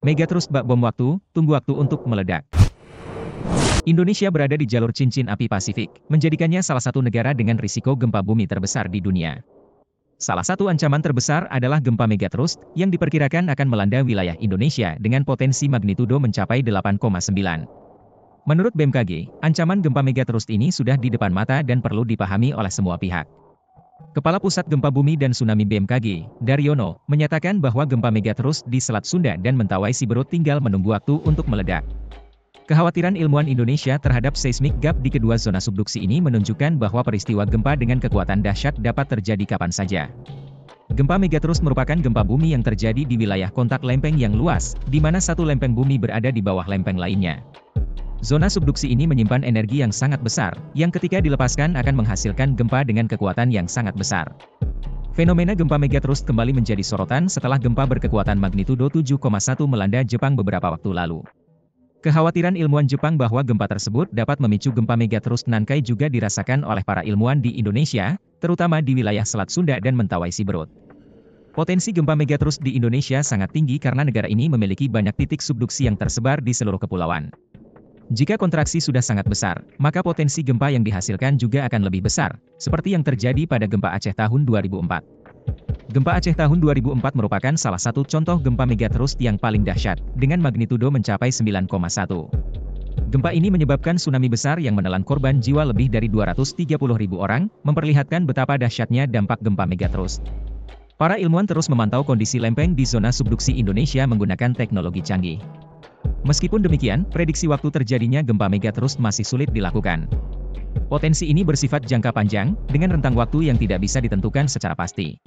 Megatrust bak bom waktu, tunggu waktu untuk meledak. Indonesia berada di jalur cincin api Pasifik, menjadikannya salah satu negara dengan risiko gempa bumi terbesar di dunia. Salah satu ancaman terbesar adalah gempa megatrust, yang diperkirakan akan melanda wilayah Indonesia dengan potensi magnitudo mencapai 8,9. Menurut BMKG, ancaman gempa megatrust ini sudah di depan mata dan perlu dipahami oleh semua pihak. Kepala Pusat Gempa Bumi dan Tsunami BMKG, Daryono, menyatakan bahwa gempa megatrust di Selat Sunda dan Mentawai Siberut tinggal menunggu waktu untuk meledak. Kekhawatiran ilmuwan Indonesia terhadap seismic gap di kedua zona subduksi ini menunjukkan bahwa peristiwa gempa dengan kekuatan dahsyat dapat terjadi kapan saja. Gempa megatrust merupakan gempa bumi yang terjadi di wilayah kontak lempeng yang luas, di mana satu lempeng bumi berada di bawah lempeng lainnya. Zona subduksi ini menyimpan energi yang sangat besar, yang ketika dilepaskan akan menghasilkan gempa dengan kekuatan yang sangat besar. Fenomena gempa megatrust kembali menjadi sorotan setelah gempa berkekuatan magnitudo 7,1 melanda Jepang beberapa waktu lalu. Kekhawatiran ilmuwan Jepang bahwa gempa tersebut dapat memicu gempa megatrust Nankai juga dirasakan oleh para ilmuwan di Indonesia, terutama di wilayah Selat Sunda dan Mentawai Siberut. Potensi gempa megatrust di Indonesia sangat tinggi karena negara ini memiliki banyak titik subduksi yang tersebar di seluruh kepulauan. Jika kontraksi sudah sangat besar, maka potensi gempa yang dihasilkan juga akan lebih besar, seperti yang terjadi pada gempa Aceh tahun 2004. Gempa Aceh tahun 2004 merupakan salah satu contoh gempa megatrust yang paling dahsyat, dengan magnitudo mencapai 9,1. Gempa ini menyebabkan tsunami besar yang menelan korban jiwa lebih dari 230.000 orang, memperlihatkan betapa dahsyatnya dampak gempa megatrust. Para ilmuwan terus memantau kondisi lempeng di zona subduksi Indonesia menggunakan teknologi canggih. Meskipun demikian, prediksi waktu terjadinya gempa megatrust masih sulit dilakukan. Potensi ini bersifat jangka panjang, dengan rentang waktu yang tidak bisa ditentukan secara pasti.